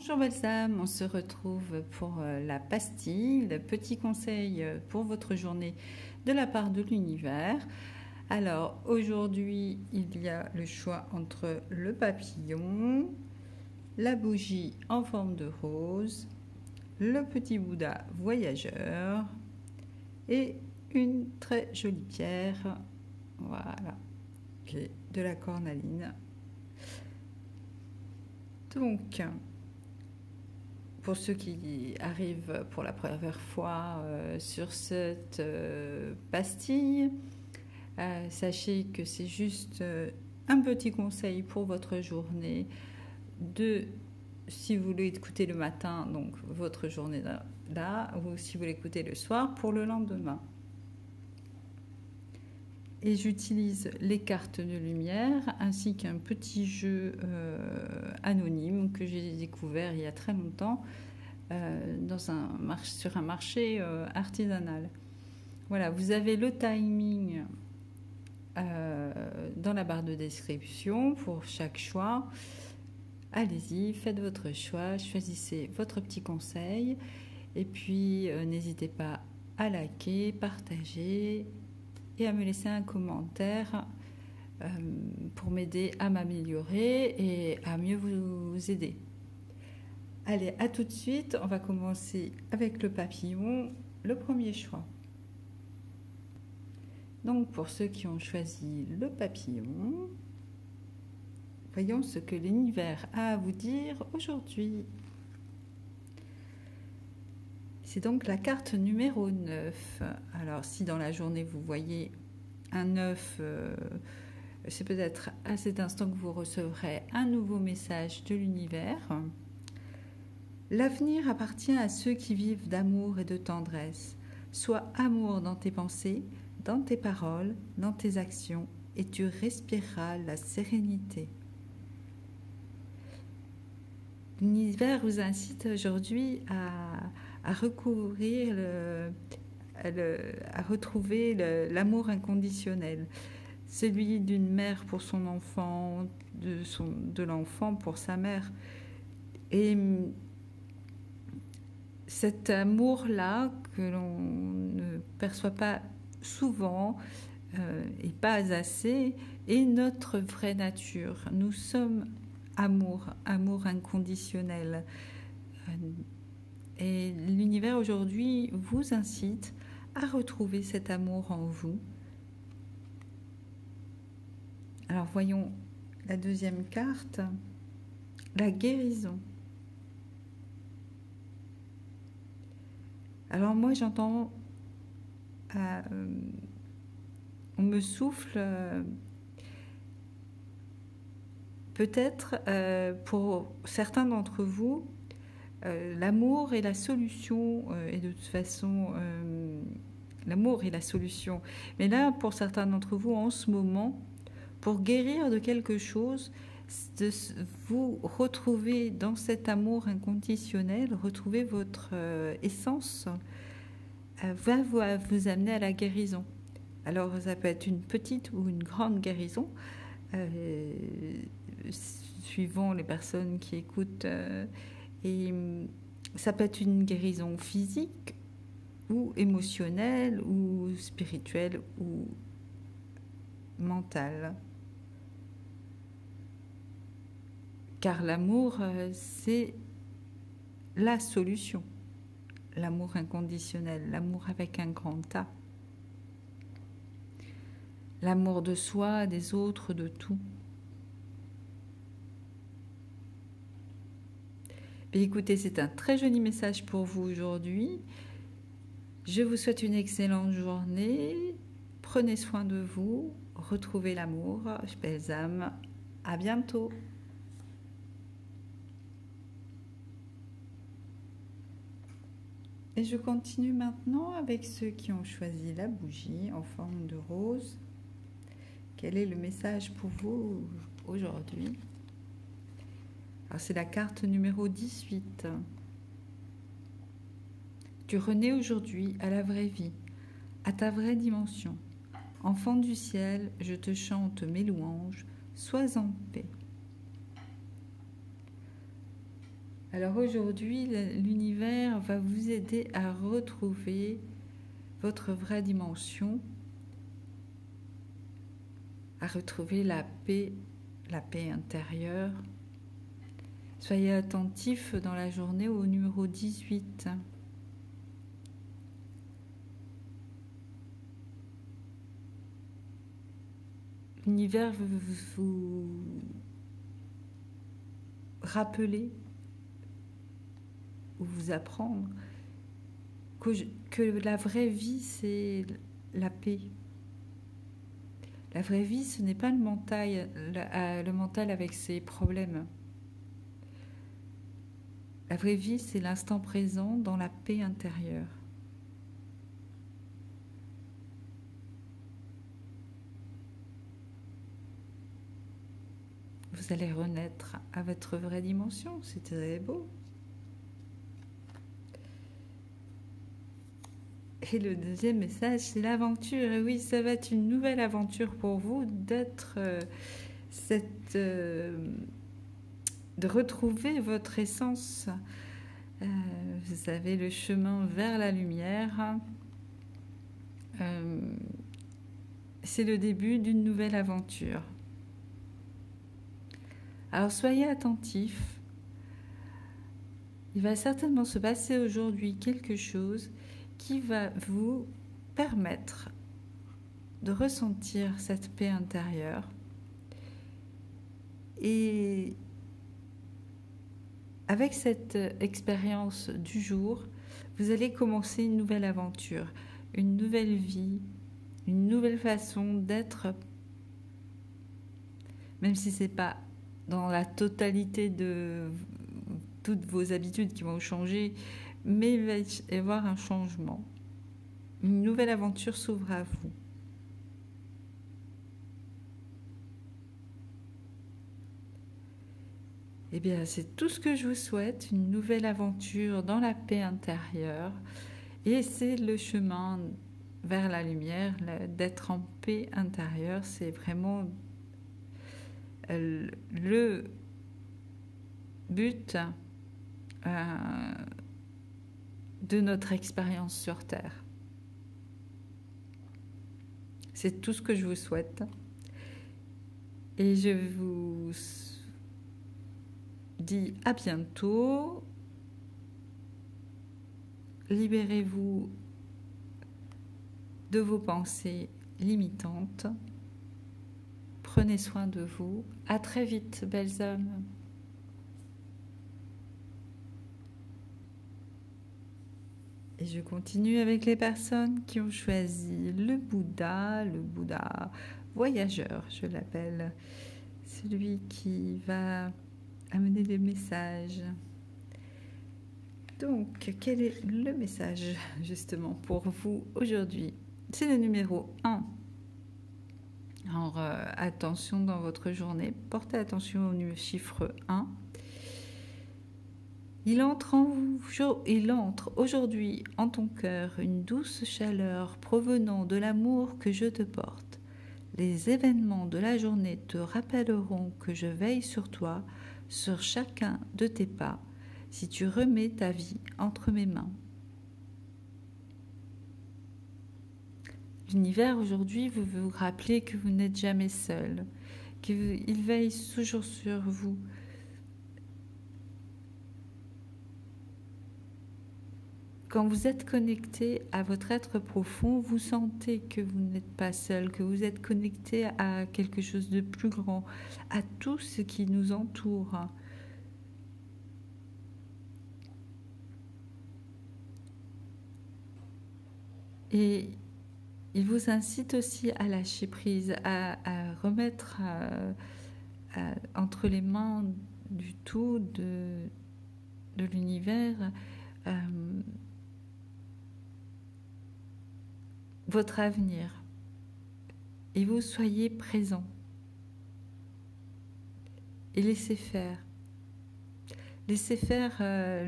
Bonjour Balsam, on se retrouve pour la pastille, le petit conseil pour votre journée de la part de l'univers. Alors aujourd'hui, il y a le choix entre le papillon, la bougie en forme de rose, le petit Bouddha voyageur et une très jolie pierre, voilà, qui est de la cornaline. Donc, pour ceux qui arrivent pour la première fois sur cette pastille, sachez que c'est juste un petit conseil pour votre journée si vous voulez écouter le matin, donc votre journée là, ou si vous l'écoutez le soir pour le lendemain. Et j'utilise les cartes de lumière ainsi qu'un petit jeu anonyme que j'ai découvert il y a très longtemps sur un marché artisanal. Voilà, vous avez le timing dans la barre de description pour chaque choix. Allez-y, faites votre choix, choisissez votre petit conseil et puis n'hésitez pas à liker, partager et à me laisser un commentaire pour m'aider à m'améliorer et à mieux vous aider. Allez, à tout de suite, on va commencer avec le papillon, le premier choix. Donc pour ceux qui ont choisi le papillon, voyons ce que l'univers a à vous dire aujourd'hui. C'est donc la carte numéro 9. Alors si dans la journée vous voyez un 9, c'est peut-être à cet instant que vous recevrez un nouveau message de l'univers. L'avenir appartient à ceux qui vivent d'amour et de tendresse. Sois amour dans tes pensées, dans tes paroles, dans tes actions, et tu respireras la sérénité. L'univers vous incite aujourd'hui à recouvrir à retrouver l'amour inconditionnel, celui d'une mère pour son enfant, de l'enfant pour sa mère. Et cet amour-là que l'on ne perçoit pas souvent et pas assez est notre vraie nature. Nous sommes amour inconditionnel. Et l'univers aujourd'hui vous incite à retrouver cet amour en vous. Alors voyons la deuxième carte, la guérison. Alors moi j'entends, on me souffle, peut-être pour certains d'entre vous, l'amour est la solution, et de toute façon l'amour est la solution. Mais là pour certains d'entre vous en ce moment, pour guérir de quelque chose, de vous retrouver dans cet amour inconditionnel, retrouver votre essence, va vous amener à la guérison. Alors ça peut être une petite ou une grande guérison, suivant les personnes qui écoutent, et ça peut être une guérison physique ou émotionnelle ou spirituelle ou mentale. Car l'amour, c'est la solution. L'amour inconditionnel, l'amour avec un grand A. L'amour de soi, des autres, de tout. Et écoutez, c'est un très joli message pour vous aujourd'hui. Je vous souhaite une excellente journée. Prenez soin de vous. Retrouvez l'amour. Balsam. À bientôt. Et je continue maintenant avec ceux qui ont choisi la bougie en forme de rose. Quel est le message pour vous aujourd'hui? Alors c'est la carte numéro 18. Tu renais aujourd'hui à la vraie vie, à ta vraie dimension. Enfant du ciel, je te chante mes louanges, sois en paix. Alors aujourd'hui, l'univers va vous aider à retrouver votre vraie dimension, à retrouver la paix intérieure. Soyez attentif dans la journée au numéro 18. L'univers veut vous rappeler ou vous apprendre que la vraie vie, c'est la paix. La vraie vie, ce n'est pas le mental avec ses problèmes. La vraie vie, c'est l'instant présent dans la paix intérieure. Vous allez renaître à votre vraie dimension, c'est très beau. Et le deuxième message, c'est l'aventure. Et oui, ça va être une nouvelle aventure pour vous d'être de retrouver votre essence. Vous avez le chemin vers la lumière. C'est le début d'une nouvelle aventure. Alors soyez attentifs. Il va certainement se passer aujourd'hui quelque chose qui va vous permettre de ressentir cette paix intérieure. Et avec cette expérience du jour, vous allez commencer une nouvelle aventure, une nouvelle vie, une nouvelle façon d'être, même si ce n'est pas dans la totalité de toutes vos habitudes qui vont changer, mais il va y avoir un changement. Une nouvelle aventure s'ouvre à vous. Eh bien, c'est tout ce que je vous souhaite, une nouvelle aventure dans la paix intérieure. Et c'est le chemin vers la lumière, d'être en paix intérieure, c'est vraiment le but de notre expérience sur Terre. C'est tout ce que je vous souhaite. Et je vous dis à bientôt. Libérez-vous de vos pensées limitantes. Prenez soin de vous. À très vite, belles âmes. Et je continue avec les personnes qui ont choisi le Bouddha voyageur, je l'appelle. Celui qui va amener des messages. Donc, quel est le message justement pour vous aujourd'hui? C'est le numéro 1. Alors, attention dans votre journée, portez attention au chiffre 1. Il entre aujourd'hui en ton cœur une douce chaleur provenant de l'amour que je te porte. Les événements de la journée te rappelleront que je veille sur toi, sur chacun de tes pas, si tu remets ta vie entre mes mains. L'univers aujourd'hui veut vous rappeler que vous n'êtes jamais seul, qu'il veille toujours sur vous. Quand vous êtes connecté à votre être profond, vous sentez que vous n'êtes pas seul, que vous êtes connecté à quelque chose de plus grand, à tout ce qui nous entoure. Et il vous incite aussi à lâcher prise, à remettre entre les mains du tout, de l'univers, votre avenir. Et vous soyez présent. Et laissez faire. Laissez faire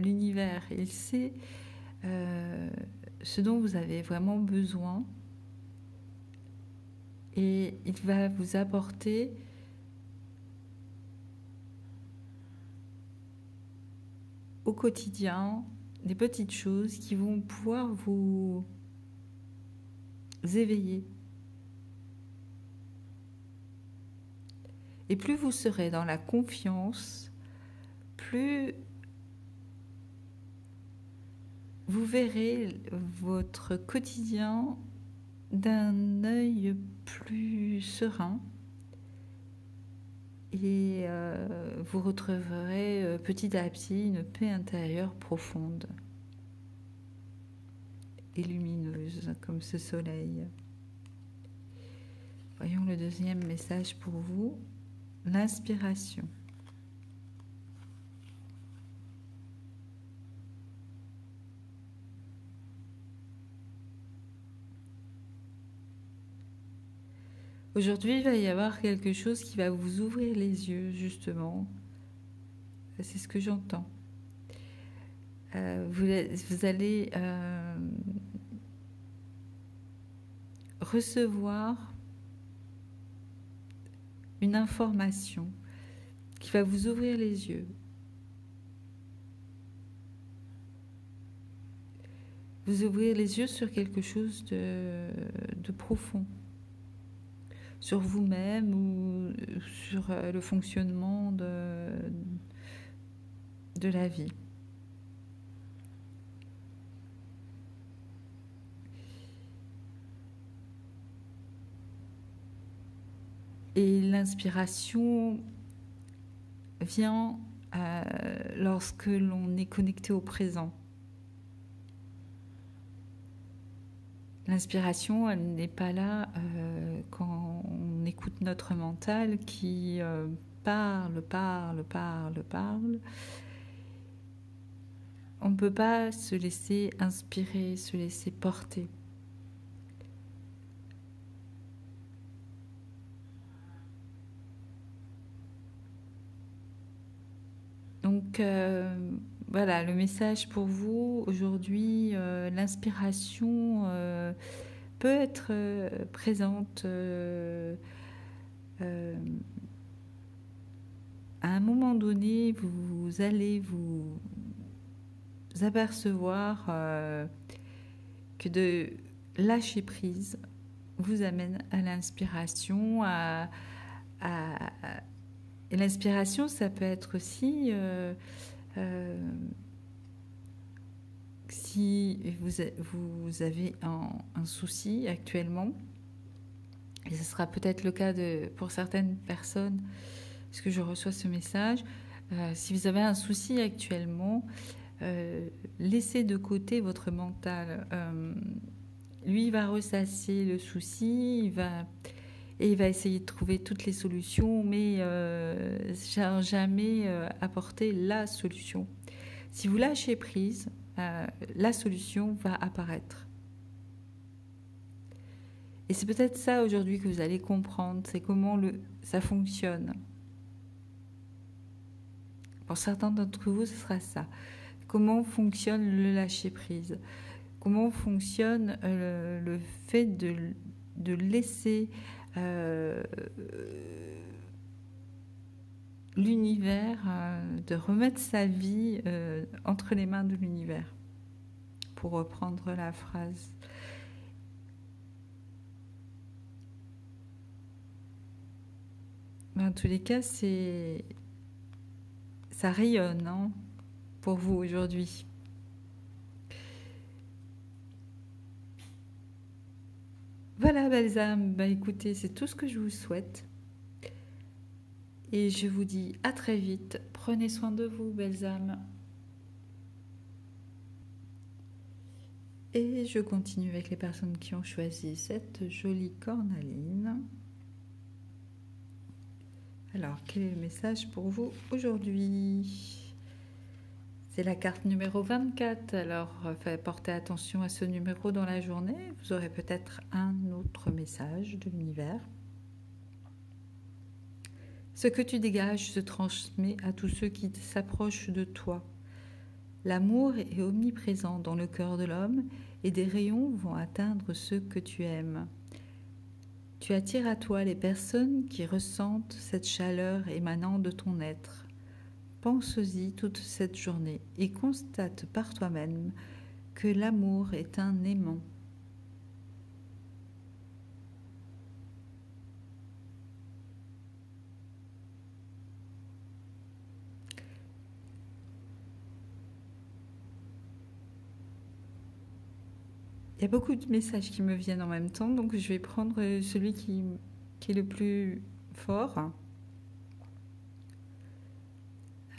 l'univers. Il sait ce dont vous avez vraiment besoin. Et il va vous apporter . Et au quotidien des petites choses qui vont pouvoir vous éveiller. Et plus vous serez dans la confiance, plus vous verrez votre quotidien d'un œil plus serein et vous retrouverez petit à petit une paix intérieure profonde et lumineuse comme ce soleil. Voyons le deuxième message pour vous, l'inspiration. Aujourd'hui, il va y avoir quelque chose qui va vous ouvrir les yeux, justement. C'est ce que j'entends. Vous allez recevoir une information qui va vous ouvrir les yeux. Vous ouvrir les yeux sur quelque chose de profond. Sur vous-même ou sur le fonctionnement de la vie. Et l'inspiration vient lorsque l'on est connecté au présent. L'inspiration, elle n'est pas là quand on écoute notre mental qui parle. On ne peut pas se laisser inspirer, se laisser porter. Donc voilà, le message pour vous aujourd'hui, l'inspiration peut être présente à un moment donné, vous allez vous apercevoir que de lâcher prise vous amène à l'inspiration, et l'inspiration, ça peut être aussi si vous avez un souci actuellement, et ce sera peut-être le cas pour certaines personnes, parce que je reçois ce message, si vous avez un souci actuellement, laissez de côté votre mental. Lui, il va ressasser le souci, il va essayer de trouver toutes les solutions, mais jamais apporter la solution. Si vous lâchez prise, la solution va apparaître. Et c'est peut-être ça aujourd'hui que vous allez comprendre, c'est comment ça fonctionne. Pour certains d'entre vous, ce sera ça. Comment fonctionne le lâcher prise? Comment fonctionne le fait de laisser l'univers, de remettre sa vie entre les mains de l'univers, pour reprendre la phrase. En tous les cas, ça rayonne hein, pour vous aujourd'hui. Voilà, belles âmes, écoutez, c'est tout ce que je vous souhaite. Et je vous dis à très vite. Prenez soin de vous, belles âmes. Et je continue avec les personnes qui ont choisi cette jolie cornaline. Alors, quel est le message pour vous aujourd'hui ? C'est la carte numéro 24. Alors, portez attention à ce numéro dans la journée. Vous aurez peut-être un autre message de l'univers. Ce que tu dégages se transmet à tous ceux qui s'approchent de toi. L'amour est omniprésent dans le cœur de l'homme et des rayons vont atteindre ceux que tu aimes. Tu attires à toi les personnes qui ressentent cette chaleur émanant de ton être. pense-y toute cette journée et constate par toi-même que l'amour est un aimant. Il y a beaucoup de messages qui me viennent en même temps, donc je vais prendre celui qui est le plus fort.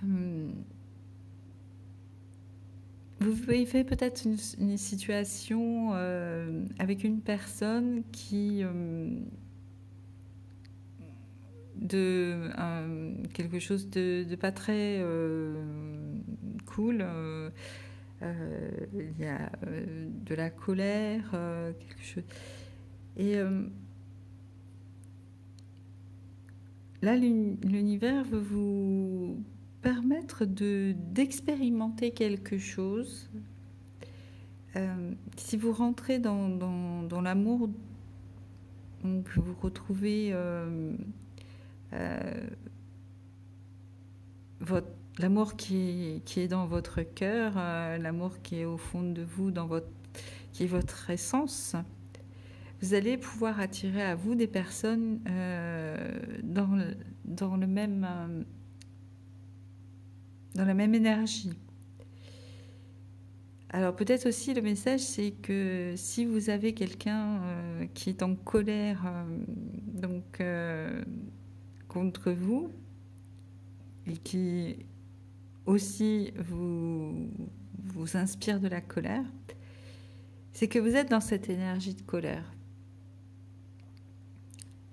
Vous vivez peut-être une situation avec une personne qui quelque chose de pas très cool. Il y a de la colère, quelque chose. Et là, l'univers veut vous permettre d'expérimenter quelque chose. Si vous rentrez dans l'amour, donc vous retrouvez l'amour qui est dans votre cœur, l'amour qui est au fond de vous, qui est votre essence. Vous allez pouvoir attirer à vous des personnes dans la même énergie. Alors peut-être aussi le message, c'est que si vous avez quelqu'un qui est en colère contre vous et qui aussi vous inspire de la colère, c'est que vous êtes dans cette énergie de colère.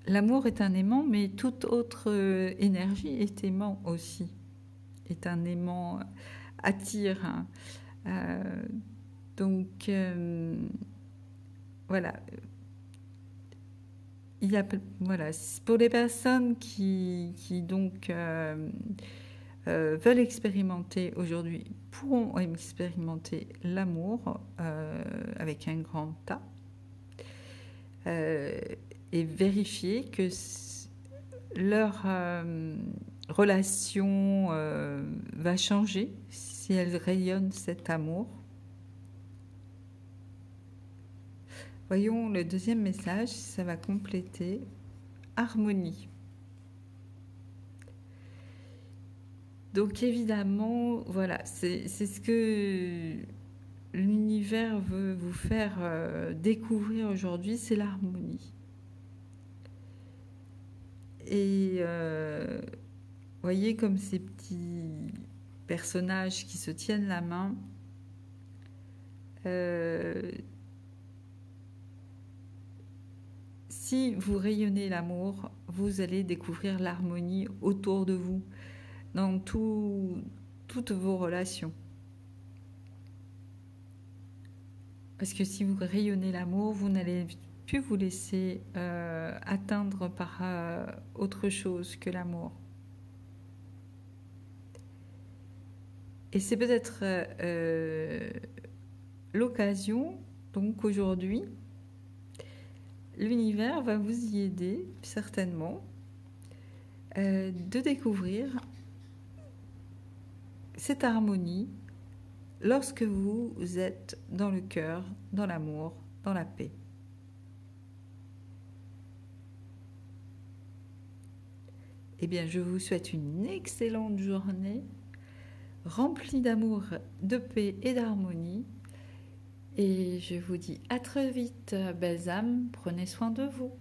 L'amour est un aimant, mais toute autre énergie est aimant aussi. Est un aimant, attire. Voilà. Voilà. Pour les personnes qui donc veulent expérimenter aujourd'hui, pourront expérimenter l'amour avec un grand A. Et vérifier que leur relation va changer si elles rayonnent cet amour. Voyons le deuxième message, ça va compléter harmonie. Donc évidemment, voilà, c'est ce que l'univers veut vous faire découvrir aujourd'hui, c'est l'harmonie. Et voyez comme ces petits personnages qui se tiennent la main. Si vous rayonnez l'amour, vous allez découvrir l'harmonie autour de vous, dans toutes vos relations. Parce que si vous rayonnez l'amour, vous n'allez plus vous laisser atteindre par autre chose que l'amour. Et c'est peut-être l'occasion, donc aujourd'hui, l'univers va vous y aider, certainement, de découvrir cette harmonie lorsque vous êtes dans le cœur, dans l'amour, dans la paix. Eh bien, je vous souhaite une excellente journée, remplie d'amour, de paix et d'harmonie. Et je vous dis à très vite, belles âmes, prenez soin de vous.